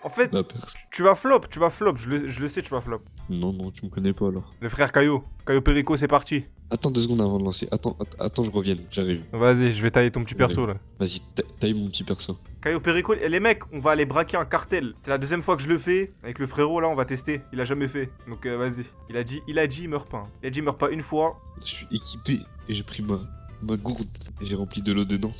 En fait, La personne. tu vas flop, je le sais, tu vas flop. Non, non, tu me connais pas alors. Le frère Caillot Perico, c'est parti. Attends 2 secondes avant de lancer. Attends, je reviens, j'arrive. Vas-y, je vais tailler ton petit perso là. Vas-y, taille mon petit perso. Caillot Perico, et les mecs, on va aller braquer un cartel. C'est la deuxième fois que je le fais. Avec le frérot là, on va tester. Il a jamais fait. Donc vas-y. Il a dit, il meurt pas. Hein. Il a dit, il meurt pas une fois. Je suis équipé et j'ai pris ma gourde et j'ai rempli de l'eau dedans.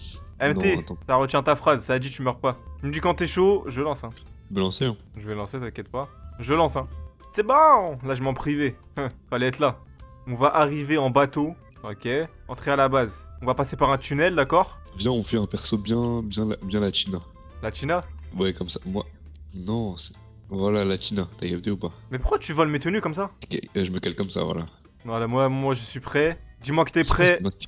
MT, Non, attends. ça retient ta phrase, ça a dit tu meurs pas. Tu me dis quand t'es chaud, je lance hein. Je vais lancer, hein. Je vais lancer, t'inquiète pas. Je lance hein. C'est bon. Là je m'en privais. Fallait être là. On va arriver en bateau. Ok. Entrer à la base. On va passer par un tunnel, d'accord? Viens, on fait un perso bien latina. Latina? Ouais, comme ça. Moi. Non, c'est. Voilà, latina. T'as capté ou pas? Mais pourquoi tu voles mes tenues comme ça? Ok, je me cale comme ça, voilà. Voilà, moi je suis prêt. Dis-moi que t'es prêt. Masque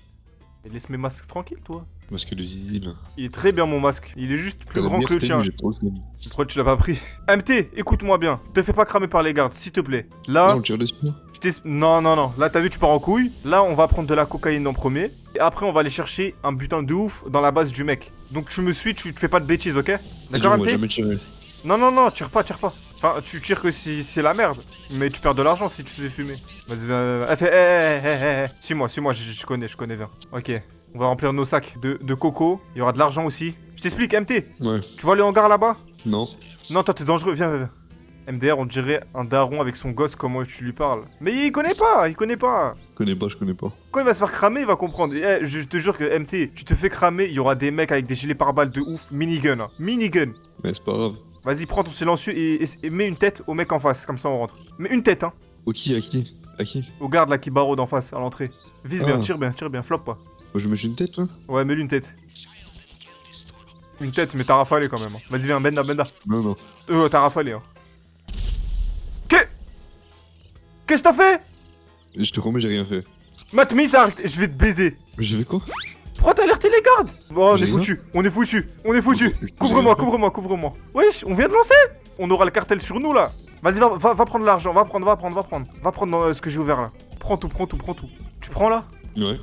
Et laisse mes masques tranquilles, toi. de Zizi, là. Il est très bien mon masque. Il est juste plus grand que le tien. J'ai pas osé. Pourquoi tu l'as pas pris? MT, écoute-moi bien. Te fais pas cramer par les gardes, s'il te plaît. Là, Non, on tire dessus. non. Là, t'as vu, tu pars en couille. Là, on va prendre de la cocaïne en premier. Et après, on va aller chercher un butin de ouf dans la base du mec. Donc, tu me suis, tu te fais pas de bêtises, ok? D'accord, Moi, MT? jamais tiré. Non, tire pas. Enfin, tu tires que si c'est la merde. Mais tu perds de l'argent si tu te fais fumer. Vas-y, Suis-moi, je connais bien. Ok. On va remplir nos sacs de coco. Il y aura de l'argent aussi. Je t'explique, MT. Ouais. Tu vois le hangar là-bas? Non. Non, toi, t'es dangereux. Viens. MDR, on dirait un daron avec son gosse, comment tu lui parles. Mais il connaît pas. Je connais pas. Quand il va se faire cramer, il va comprendre. Je te jure que MT, tu te fais cramer, il y aura des mecs avec des gilets pare-balles de ouf. Minigun, hein. Minigun. Mais c'est pas grave. Vas-y, prends ton silencieux et mets une tête au mec en face, comme ça on rentre. Mets une tête, hein. Ok, à qui? Au garde là qui barreau d'en face, à l'entrée. Vise bien, Ah. tire bien, flop pas. Moi, je me mets une tête, là? Ouais, mets-lui une tête. Une tête, mais t'as rafalé quand même. Hein. Vas-y, viens, Benda. Non. T'as rafalé, hein. Qu'est-ce que t'as fait? Je te promets, j'ai rien fait. Matmis, arrête, je vais te baiser. Mais j'ai fait quoi? Pourquoi t'as alerté les gardes? Bon, on est J'ai foutu. J'ai Couvre-moi. Wesh, on vient de lancer. On aura le cartel sur nous là. Vas-y, va prendre l'argent, va prendre. Va prendre dans ce que j'ai ouvert là. Prends tout. Tu prends là? Ouais.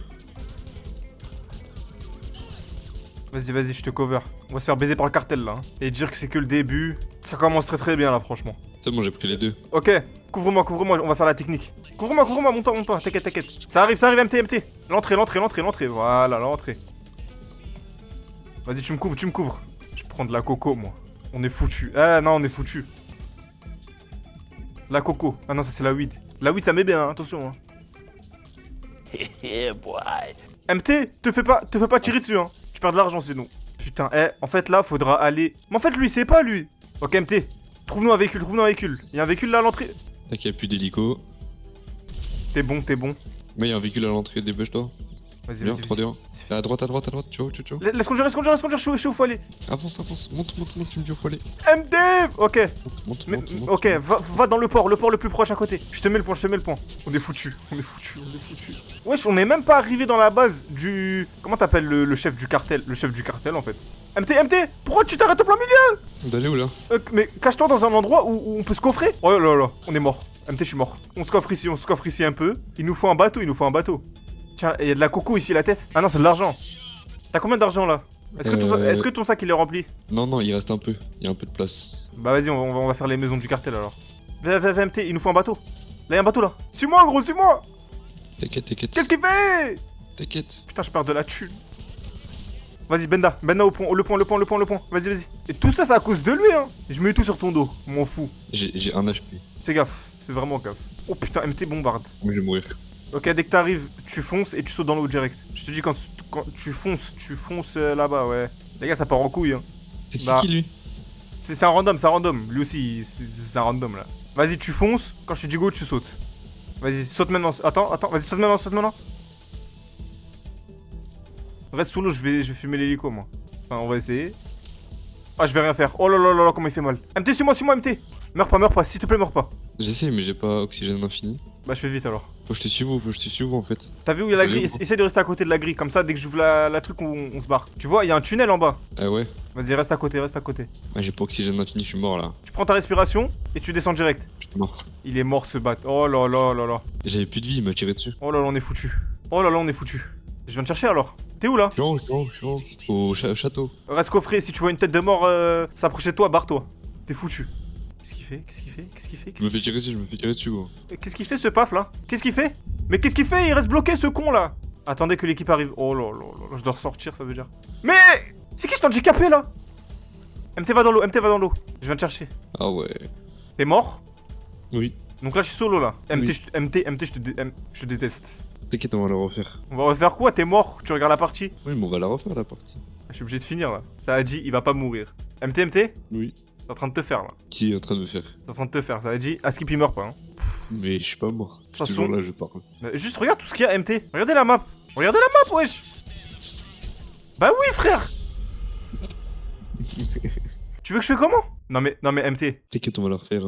Vas-y, je te cover. On va se faire baiser par le cartel là. Hein. Et dire que c'est que le début. Ça commence très bien là, franchement. C'est bon, j'ai pris les deux. Ok, couvre-moi, on va faire la technique. Couvre-moi, monte pas, t'inquiète. Ça arrive, MT. L'entrée. Voilà, l'entrée. Vas-y, tu me couvres. Je prends de la coco, moi. On est foutu. Ah non, on est foutu. La coco. Ah non, ça c'est la weed. La weed, ça met bien, hein, attention. Hein. MT, te fais pas tirer dessus, hein. Tu perds de l'argent sinon. Putain, en fait là, faudra aller. Mais en fait, lui, c'est pas lui. Ok, MT. Trouve-nous un véhicule. Il y a un véhicule là à l'entrée. Tac, y'a plus d'hélico. T'es bon. Mais y'a un véhicule à l'entrée, dépêche-toi. Vas-y. 3D1. À droite, tu vois. Laisse conduire, je suis où faut aller. Avance, monte, tu me dis où faut aller. MD. Ok. Monte. Ok, va dans le port le plus proche à côté. Je te mets le point. On est foutu. Wesh, on est même pas arrivé dans la base du... Comment t'appelles le chef du cartel? Le chef du cartel en fait. MT, pourquoi tu t'arrêtes au plein milieu? D'aller où là? Mais cache-toi dans un endroit où on peut se coffrer. Oh là, on est mort. MT, je suis mort. On se coffre ici un peu. Il nous faut un bateau. Tiens, il y a de la coco ici, la tête. Ah non, c'est de l'argent. T'as combien d'argent là? Est-ce que ton sac il est rempli? Non, il reste un peu. Il y a un peu de place. Bah vas-y, on va faire les maisons du cartel alors. Viens, MT, il nous faut un bateau. Là, il y a un bateau là. Suis-moi, gros, suis-moi. T'inquiète. Qu'est-ce qu'il fait? T'inquiète. Putain, je perds de la thune. Vas-y, Benda au pont, le pont. Vas-y. Et tout ça, c'est à cause de lui, hein. Je mets tout sur ton dos, m'en fous. J'ai un HP. Fais gaffe, fais vraiment gaffe. Oh putain, MT bombarde. Oui, je vais mourir. Ok, dès que t'arrives, tu fonces et tu sautes dans l'eau direct. Je te dis, quand tu fonces là-bas, ouais. Les gars, ça part en couille, hein. C'est Bah. qui lui? C'est un random. Lui aussi, c'est un random là. Vas-y, tu fonces. Quand je te dis go, tu sautes. Vas-y, saute maintenant. Attends. Vas-y, saute maintenant. Reste sous l'eau, je vais fumer l'hélico, moi. Enfin, on va essayer. Ah, je vais rien faire. Oh là, comment il fait mal. MT, suis-moi, MT. Meurs pas, s'il te plaît, meurs pas. J'essaie, mais j'ai pas oxygène infini. Bah, je fais vite alors. Faut que je te suive en fait. T'as vu où il y a la grille? Essaye de rester à côté de la grille. Comme ça, dès que j'ouvre la truc, on se barre. Tu vois, il y a un tunnel en bas. Ah ouais? Vas-y, reste à côté. Ah, j'ai pas oxygène infini, je suis mort là. Tu prends ta respiration et tu descends direct. Je suis mort. Il est mort ce bat. Oh là. J'avais plus de vie, il m'a tiré dessus. Oh là là, on est foutu. Je viens te chercher alors. T'es où là? Je suis en haut. Au château. Reste coffré, si tu vois une tête de mort s'approcher de toi, barre-toi. T'es foutu. Qu'est-ce qu'il fait? Qu'est-ce qu'il fait? Qu'est-ce qu'il fait? Je me fais tirer dessus, je me fais tirer dessus, gros. Qu'est-ce qu'il fait ce paf là? Qu'est-ce qu'il fait? Mais qu'est-ce qu'il fait? Il reste bloqué ce con là. Attendez que l'équipe arrive. Oh là là là, je dois ressortir, ça veut dire. Mais c'est qui cet handicapé là? MT va dans l'eau, MT va dans l'eau. Je viens te chercher. Ah ouais. T'es mort? Oui. Donc là je suis solo là. MT, Oui. je te déteste. T'inquiète, on va la refaire. On va refaire quoi? T'es mort? Tu regardes la partie? Oui, mais on va la refaire, la partie. Je suis obligé de finir là. Ça a dit, il va pas mourir. MT, Oui. c'est en train de te faire là. Qui est en train de me faire? C'est en train de te faire. Ça a dit, Askip il meurt pas. Hein. Mais je suis pas mort. toute façon- Toujours là, je parle. Mais juste regarde tout ce qu'il y a MT. Regardez la map. Regardez la map, wesh. Bah oui frère. Tu veux que je fais comment? Non mais MT. T'inquiète, on va la refaire.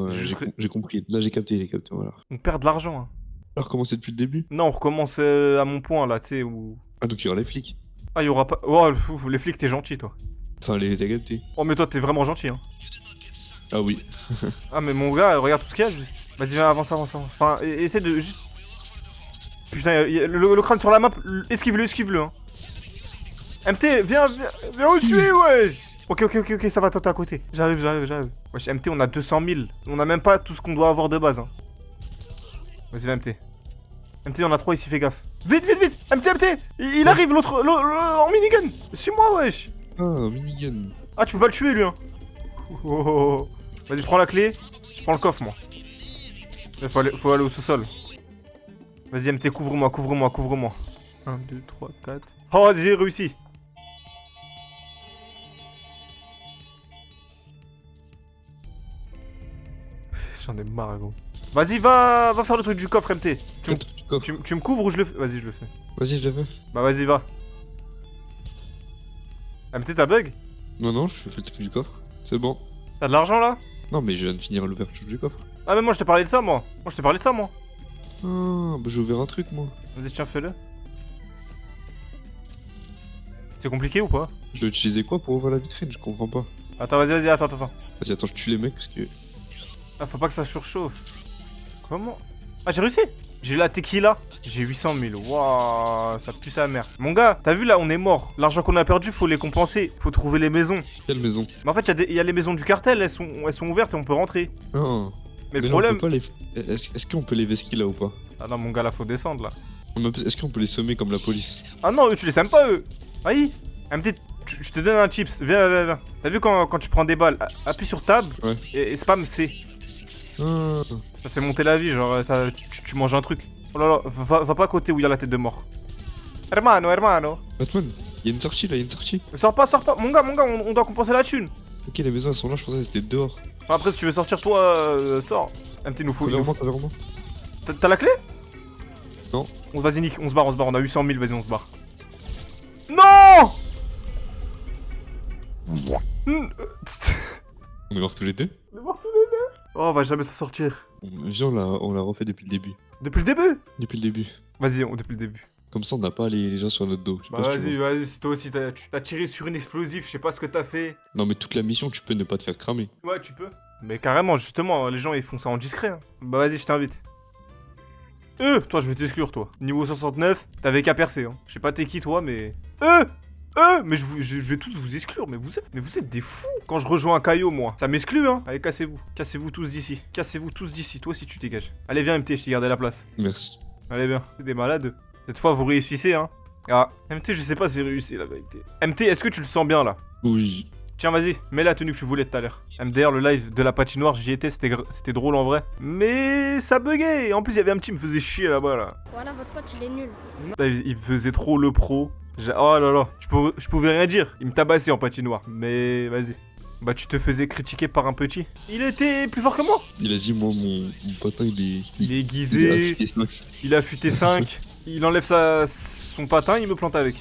J'ai compris. Là, j'ai capté, on va la refaire. On perd de l'argent. Hein. Alors, recommencer depuis le début? Non, on recommence à mon point là, tu sais où. Ah, donc il y aura les flics. Ah, il y aura pas. Oh, les flics, t'es gentil toi. Enfin, t'as capté. Oh, mais toi, t'es vraiment gentil. Hein. Ah oui. Ah, mais mon gars, regarde tout ce qu'il y a juste. Vas-y, viens, avance. Enfin, essaie de juste. Putain, le crâne sur la map, esquive-le. Hein. MT, viens où tu es, wesh. Ok, ça va, toi, t'es à côté. J'arrive. Wesh, MT, on a 200 000. On a même pas tout ce qu'on doit avoir de base. Hein. Vas-y, va, MT. MT, on a 3 ici, fais gaffe. Vite. MT. Il arrive, l'autre, en minigun. Suis-moi, wesh. Ah, minigun. Ah, tu peux pas le tuer, lui, hein. Oh. Vas-y, prends la clé. Je prends le coffre, moi. Il faut aller au sous-sol. Vas-y, MT, couvre-moi. 1, 2, 3, 4. Oh, j'ai réussi. J'en ai marre, gros. Vas-y, va faire le truc du coffre, MT. Tu me couvres ou je le fais? Vas-y, je le fais. Vas-y, je le fais. Bah, vas-y, va. MT, t'as bug? Non, je fais le truc du coffre. C'est bon. T'as de l'argent, là? Non, mais je viens de finir l'ouverture du coffre. Ah, mais moi, je t'ai parlé de ça, moi. Ah, bah j'ai ouvert un truc, moi. Vas-y, tiens, fais-le. C'est compliqué ou pas? Je dois utiliser quoi pour ouvrir la vitrine? Je comprends pas. Attends, vas-y, attends. Vas-y, attends, je tue les mecs parce que. Ah, faut pas que ça surchauffe. Comment? Ah, j'ai réussi. J'ai la tequila. J'ai 800 000. Waouh, ça pue sa mère. Mon gars, t'as vu là, on est mort. L'argent qu'on a perdu, faut les compenser. Faut trouver les maisons. Quelle maison? Mais en fait, il y a les maisons du cartel, elles sont ouvertes et on peut rentrer. Non. Mais le là, on problème. peut pas les... Est-ce qu'on peut les vesquiller là ou pas? Ah non, mon gars, là, faut descendre là. Est-ce qu'on peut les sommer comme la police? Ah non, eux, tu les aimes pas, eux. Aïe. MT, je te donne un chips. Viens. T'as vu quand tu prends des balles, appuie sur tab Ouais. et spam C. Ah. Ça fait monter la vie, genre, tu manges un truc. Oh là là, va pas à côté où il y a la tête de mort. Hermano. Batman, il y a une sortie là, il y a une sortie. Sors pas. Mon gars, on doit compenser la thune. Ok, les maisons elles sont là, je pensais que c'était dehors. Enfin, après, si tu veux sortir, toi, sors. MT, il nous faut. Couvre-moi. T'as la clé? Non. Vas-y, Nick, on se barre. On a 800 000, vas-y, on se barre. Non. On est morts tous les deux. Oh, on va jamais s'en sortir. Viens, on l'a refait depuis le début. Depuis le début? Depuis le début. Vas-y, depuis le début. Comme ça, on n'a pas les gens sur notre dos. Je sais Bah pas si tu vois. vas-y, toi aussi, t'as tiré sur une explosif, je sais pas ce que t'as fait. Non, mais toute la mission, tu peux ne pas te faire cramer. Ouais, tu peux. Mais carrément, justement, les gens ils font ça en discret. Hein. Bah vas-y, je t'invite. Toi, je vais t'exclure, toi. Niveau 69, t'avais qu'à percer. Hein. Je sais pas t'es qui, toi, mais. Mais je vais tous vous exclure. Mais vous êtes des fous. Quand je rejoins un caillot, moi, ça m'exclut, hein. Allez, cassez-vous. Cassez-vous tous d'ici. Toi aussi, tu dégages. Allez, viens, MT, je t'ai gardé la place. Merci. Allez, viens. C'est des malades. Cette fois, vous réussissez, hein. Ah, MT, je sais pas si j'ai réussi, la vérité. MT, est-ce que tu le sens bien, là? Oui. Tiens, vas-y, mets la tenue que tu voulais tout à l'heure. MDR, le live de la patinoire, j'y étais, c'était drôle en vrai. Mais ça buguait. En plus, il y avait un petit qui me faisait chier là-bas, là. Voilà, votre pote, il est nul. Là, il faisait trop le pro. Oh là là, je pouvais rien dire. Il me tabassait en patinoire. Mais vas-y. Bah, tu te faisais critiquer par un petit. Il était plus fort que moi. Il a dit, moi, mon patin, il Il est aiguisé, il a affûté 5. Il enlève son patin, il me plante avec.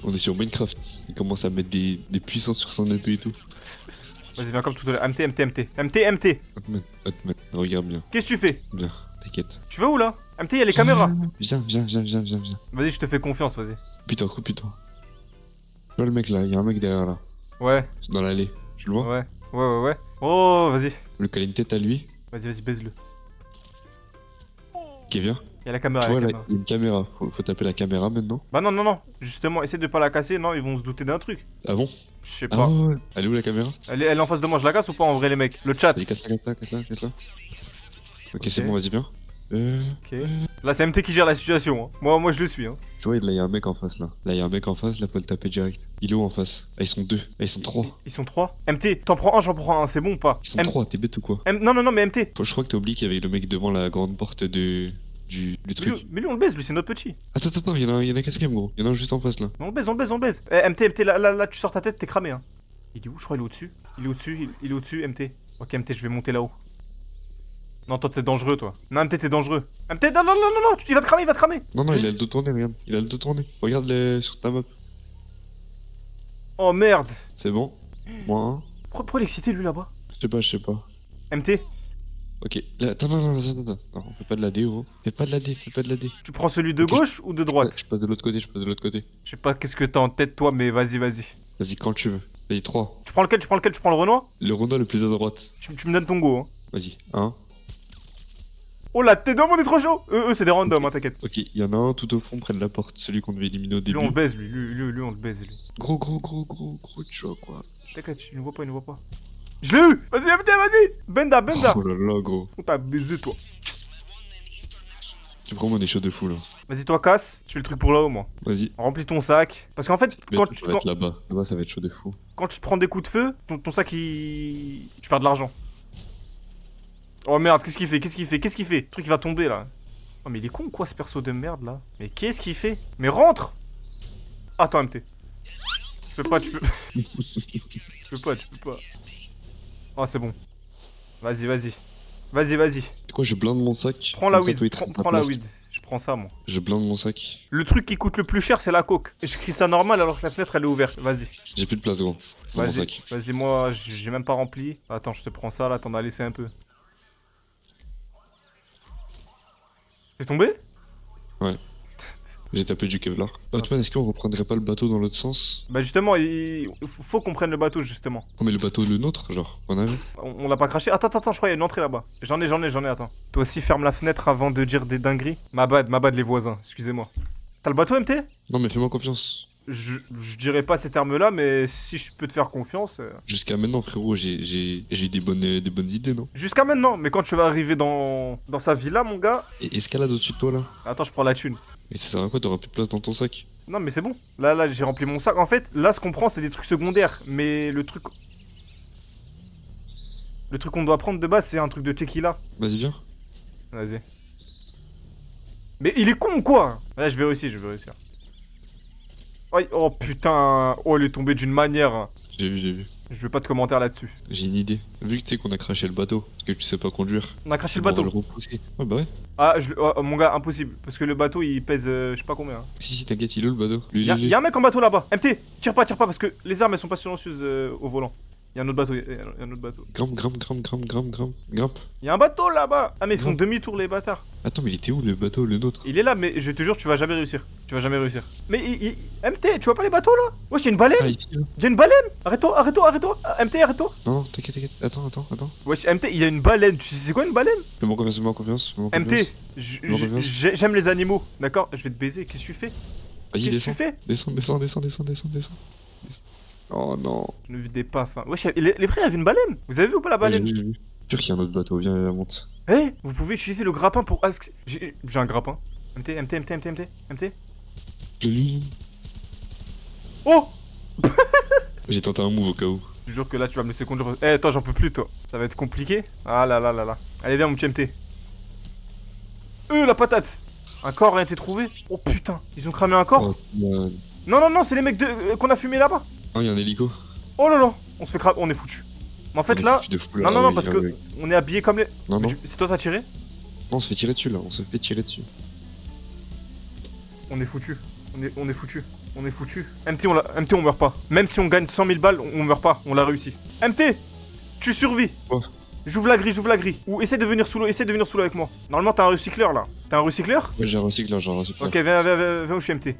On est sur Minecraft. Il commence à mettre des puissances sur son épée et tout. Vas-y, viens comme tout à l'heure. MT. Atman, regarde bien. Qu'est-ce que tu fais? Bien, t'inquiète. Tu vas où là? MT, il y a les caméras. Viens. Vas-y, je te fais confiance, vas-y. Putain, trop putain. Tu vois le mec là, il y a un mec derrière là. Ouais. C'est dans l'allée. Tu le vois? Ouais. Oh, vas-y. Le câlin une tête à lui. Vas-y, baise-le. Ok, viens. Il y a la caméra, Tu vois la là, caméra. il y a une caméra. Faut taper la caméra maintenant. Bah non, non, non. Justement, essaie de pas la casser. Non, ils vont se douter d'un truc. Ah bon? Je sais Ah pas. ouais, ouais. Elle est où la caméra? Elle est en face de moi. Je la casse ou pas en vrai, les mecs? Le chat. Vas-y, casse-la, casse-la, casse-la, casse-la. Ok, Ok. c'est bon, vas-y, bien. Ok. Là, c'est MT qui gère la situation. Hein. Moi, je le suis. Hein. Tu vois, là, il y a un mec en face, là. Là, il y a un mec en face, là, faut le taper direct. Il est où en face? Ah, ils sont deux. Ah, ils sont trois. Ils sont 3. MT, t'en prends un, j'en prends un. C'est bon ou pas? Ils sont trois, t'es bête ou quoi? Non, non, non, mais MT. Je crois que t'as oublié qu'il y avait le mec devant la grande porte du truc. Mais lui, on le baise. Lui, c'est notre petit. Attends, attends, il y en a un quatrième, gros. Il y en a un juste en face, là. Mais on le baise, on le baise, on le baise. Eh, MT, là, tu sors ta tête, t'es cramé. Hein. Il est où? Je crois qu'il est au-dessus. Il est au-dessus, il est au-dessus, MT. Ok, MT, je vais monter là-haut. Non, toi, t'es dangereux, toi. Non, MT, t'es dangereux. MT, non, non, non, non, non, il va te cramer, il va te cramer. Non, non, Juste- il a le dos tourné, regarde. Il a le dos tourné. Regarde sur ta map. Oh merde. C'est bon. Moi, un. Pourquoi l'exciter, lui, là-bas? Je sais pas, je sais pas. MT, Ok. Là, attends, non, non, attends, attends. Non, on fait pas de la D, gros. Fais pas de la D, fais pas de la D. tu prends celui de Ok. gauche ou de droite? Je passe de l'autre côté, je passe de l'autre côté. Je sais pas qu'est-ce que t'as en tête, toi, mais vas-y, vas-y. Vas-y, quand tu veux. Vas-y, 3. Tu prends lequel? Tu prends lequel? Tu prends le Renoir? Le Renoir le plus à droite. Tu me donnes ton go, hein. Vas-y, 1. Oh là, t'es dans mon est trop chaud. Eux, c'est des randoms, hein, t'inquiète. Ok, il y en a un tout au fond près de la porte, celui qu'on devait éliminer au Lui, début. on le baise, lui, on le baise, lui. Gros, tu vois quoi. T'inquiète, il nous voit pas, il nous voit pas. Je l'ai eu. Vas-y, MT, vas-y. Benda, benda. Oh là là, gros. On t'a baisé, toi. Tu prends moi des chauds de fou là. Vas-y, toi, casse. Je fais le truc pour là-haut, moi. Vas-y. Remplis ton sac. Parce qu'en fait, Mais quand ça tu, va être là-bas. Là-bas, ça va être chaud de fou. quand tu te prends des coups de feu, ton sac, il... Tu perds de l'argent. Oh merde, qu'est-ce qu'il fait? Qu'est-ce qu'il fait? Qu'est-ce qu'il fait? Le truc, il va tomber, là. Oh, mais il est con, quoi, ce perso de merde, là? Mais qu'est-ce qu'il fait? Mais rentre. Attends, MT. Tu peux pas, tu peux... Tu peux pas, tu peux pas. Oh, c'est bon. Vas-y, vas-y. Vas-y, vas-y. C'est quoi, je blinde mon sac. Prends la Comme ça, weed. toi, il te rend Prends ta la place. weed. Je prends ça, moi. Je blinde mon sac. Le truc qui coûte le plus cher, c'est la coke. Et je crie ça normal alors que la fenêtre, elle est ouverte. Vas-y. J'ai plus de place, gros. Dans mon Vas-y. sac. Vas-y, moi, j'ai même pas rempli. Attends, je te prends ça, là. T'en as laissé un peu. T'es tombé? J'ai tapé du Kevlar. Hotman, est-ce qu'on reprendrait pas le bateau dans l'autre sens? Bah, justement, il faut qu'on prenne le bateau, justement. Oh, mais le bateau, le nôtre, genre, on avait. On l'a pas craché. Attends, attends, je crois qu'il y a une entrée là-bas. J'en ai, attends. Toi aussi, ferme la fenêtre avant de dire des dingueries. Ma bad, les voisins. Excusez-moi. T'as le bateau, MT? Non, mais fais-moi confiance. Je dirais pas ces termes-là, mais si je peux te faire confiance. Jusqu'à maintenant, frérot, j'ai des bonnes idées, non? Jusqu'à maintenant, mais quand tu vas arriver dans sa villa, mon gars. Et escalade au-dessus de toi, là. Attends, je prends la thune. Mais ça sert à quoi? T'auras plus de place dans ton sac. Non, mais c'est bon. Là, j'ai rempli mon sac. En fait, là, ce qu'on prend, c'est des trucs secondaires. Mais le truc. Le truc qu'on doit prendre de base, c'est un truc de tequila. Vas-y, viens. Vas-y. Mais il est con ou quoi? Là, je vais réussir. Oh putain. Oh, il est tombé d'une manière. Hein. J'ai vu. Je veux pas de commentaires là-dessus. J'ai une idée. Vu que tu sais qu'on a craché le bateau, parce que tu sais pas conduire. On a craché le on va bateau. le repousser. Ouais, bah ouais. Ah, mon gars, impossible. Parce que le bateau, il pèse je sais pas combien. Hein. Si, t'inquiète, il est où le bateau? Lui, Y'a un mec en bateau là-bas. MT, tire pas, parce que les armes, elles sont pas silencieuses au volant. Y'a un autre bateau, Grimpe. Y'a un bateau là-bas. Ah, mais ils font Grimpe. demi-tour, les bâtards. Attends, mais il était où le bateau, le nôtre? Il est là, mais je te jure, tu vas jamais réussir. Mais MT, tu vois pas les bateaux là? Wesh, y'a une baleine. Ah, ici, là. Y'a une baleine. Arrête-toi. Ah, MT, arrête-toi. Non, t'inquiète. Attends. Wesh, MT, il y a une baleine. Tu sais c'est quoi une baleine? Fais-moi confiance. MT, confiance. j'aime les animaux, d'accord? Je vais te baiser. Qu'est-ce que tu fais? Vas-y, Qu'est-ce que tu fais? descends. Oh non. Ne videz pas, enfin. Wesh, les frères, il y avait une baleine. Vous avez vu ou pas la baleine? J'ai vu. Sûr qu'il y a un autre bateau, viens, monte. Eh, vous pouvez utiliser le grappin pour. J'ai un grappin. MT. Je l'ai. Oh! J'ai tenté un move au cas où. Je te jure que là, tu vas me laisser conduire. Eh, toi, j'en peux plus, toi. Ça va être compliqué. Ah là là. Allez, viens, mon petit MT. La patate! Un corps a été trouvé? Oh putain, ils ont cramé un corps? Oh, Non, c'est les mecs qu'on a fumé là-bas. il y a un hélico. Oh là là, on se fait cramer, on est foutu. Mais en fait là, non, parce que on est habillé comme les. Non. C'est toi t'as tiré? Non, on se fait tirer dessus là, on se fait tirer dessus. On est foutu. On est foutu. MT, on meurt pas. Même si on gagne 100 000 balles, on meurt pas. On l'a réussi. MT, tu survis. Oh. J'ouvre la grille. Ou essaie de venir sous l'eau avec moi. Normalement, t'as un recycleur là. T'as un recycleur? Ouais, j'ai un recycleur. Ok, viens où je suis MT.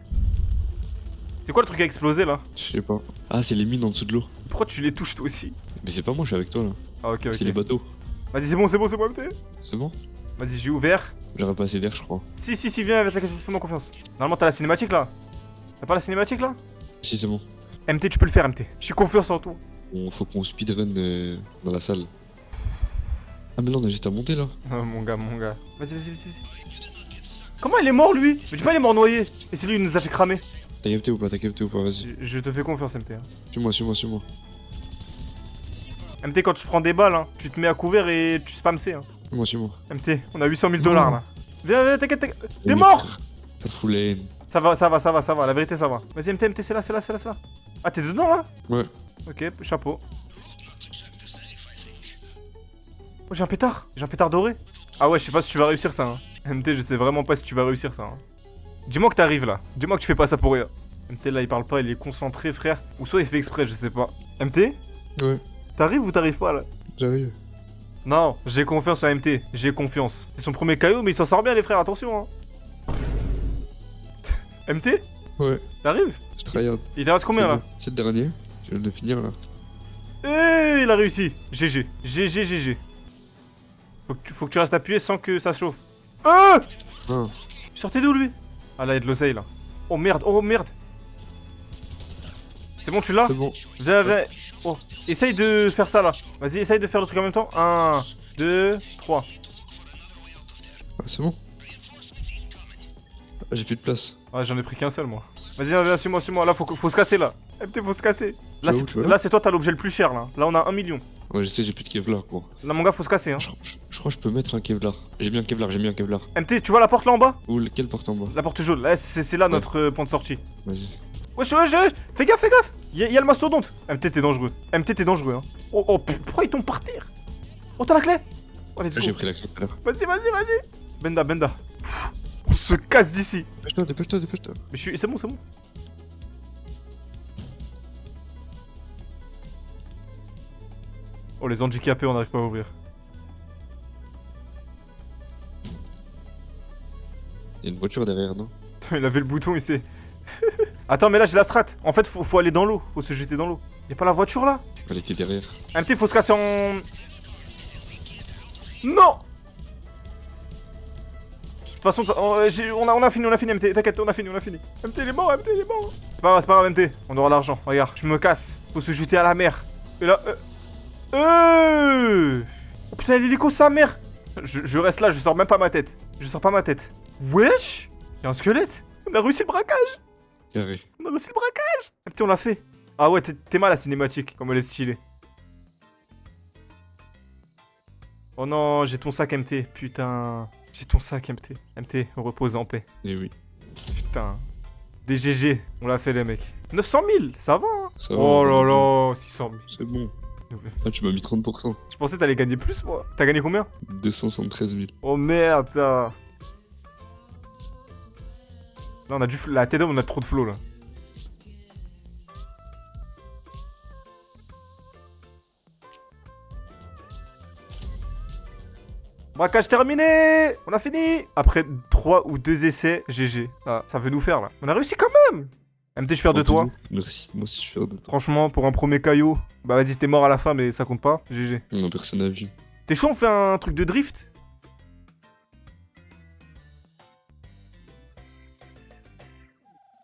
C'est quoi le truc qui a explosé là? Je sais pas. Ah, c'est les mines en dessous de l'eau. Pourquoi tu les touches toi aussi? Mais c'est pas moi, je suis avec toi là. Ah, ok. C'est les bateaux. Vas-y, c'est bon, MT. C'est bon? Vas-y, j'ai ouvert. J'aurais pas assez d'air, je crois. Si, viens, fais-moi confiance. Normalement, t'as la cinématique là. T'as pas la cinématique là? Si, c'est bon. MT, tu peux le faire, MT. J'ai confiance en toi. Faut qu'on speedrun dans la salle. Ah, mais là, on a juste à monter là. Oh, mon gars. Vas-y. Comment il est mort lui? Mais tu vois, il est mort noyé. Et c'est lui qui nous a fait cramer. T'as capté ou pas? Vas-y. Je te fais confiance, MT. Hein. Suis-moi. MT, quand tu prends des balles, hein, tu te mets à couvert et tu spams C. Hein. Suis-moi. MT, on a 800 000 $ là. Viens, t'inquiète. T'es Mais mort! frère, t'as full la haine. Ça va. La vérité, ça va. Vas-y, MT, c'est là. Ah, t'es dedans là? Ouais. Ok, chapeau. Oh, j'ai un pétard doré. Ah ouais, je sais pas si tu vas réussir ça. Hein. MT, je sais vraiment pas si tu vas réussir ça. Hein. Dis-moi que t'arrives là. Dis-moi que tu fais pas ça pour rien. MT, là, il parle pas, il est concentré, frère. Ou soit il fait exprès, je sais pas. MT? Ouais. T'arrives ou t'arrives pas là? J'arrive. Non, j'ai confiance en MT. J'ai confiance. C'est son premier caillou, mais il s'en sort bien, les frères, attention. Hein. MT? Ouais. T'arrives? Je tryhard. Il te reste combien là? C'est le dernier. Je viens de le finir là. Eh, il a réussi. GG. Faut que tu restes appuyé sans que ça chauffe. Ah! Ah. Sortez d'où lui? Ah là, il y a de l'oseille là. Oh merde. C'est bon, tu l'as? C'est bon. Viens. Oh, essaye de faire ça là. Vas-y, essaye de faire le truc en même temps. 1, 2, 3. Ah, c'est bon. Ah, j'ai plus de place. Ah, j'en ai pris qu'un seul moi. Vas-y, viens, suis-moi. Là, faut se casser là. MT, faut se casser. Là, Tu vas où là c'est toi, t'as l'objet le plus cher là. Là, on a 1 million. Ouais, je sais, j'ai plus de Kevlar, gros. Là, mon gars, faut se casser. Hein. Je crois que je peux mettre un Kevlar. J'ai mis un Kevlar. MT, tu vois la porte là en bas? Quelle porte en bas? La porte jaune. Là, c'est là notre point de sortie. Vas-y. Wesh. Fais gaffe. Y'a le mastodonte. MT, t'es dangereux. Hein. Oh, pourquoi il tombe par terre? Oh, t'as la clé? Oh, let's go. J'ai pris la clé tout à l'heure. Vas-y. Benda. Pff, on se casse d'ici. Dépêche-toi. Mais c'est bon. Oh, les handicapés, on n'arrive pas à ouvrir. Il y a une voiture derrière, non? Putain, il avait le bouton, il s'est... Attends, mais là, j'ai la strat. En fait, faut aller dans l'eau. Faut se jeter dans l'eau. Y'a pas la voiture, là? Elle était derrière. MT, faut se casser en... Non! De toute façon, on a fini, MT. T'inquiète, on a fini. MT, il est mort. C'est pas grave, MT. On aura l'argent. Regarde, je me casse. Faut se jeter à la mer. Et là... Oh putain, l'hélico, sa mère. Je reste là, je sors même pas ma tête. Wesh! Y'a un squelette. On a réussi le braquage. Carré. MT, on l'a fait. Ah ouais, t'es mal la cinématique, comme elle est stylée. Oh non, j'ai ton sac, MT. Putain. MT, repose en paix. Eh oui. Putain. Des GG, on l'a fait les mecs. 900 000, ça va hein. Ça va, oh là là, 600 000. C'est bon. Ah, tu m'as mis 30%. Je pensais que t'allais gagner plus, moi. T'as gagné combien? 273 000. Oh merde, là, on a la T2, on a trop de flow, là. Braquage terminé. On a fini. Après 3 ou 2 essais, GG. Ah, ça veut nous faire, là. On a réussi quand même. MT, je suis fier de toi. Merci, moi aussi je suis fier de toi. Franchement, pour un premier caillou, bah vas-y, t'es mort à la fin, mais ça compte pas. GG. Non, personne n'a vu. T'es chaud, on fait un truc de drift?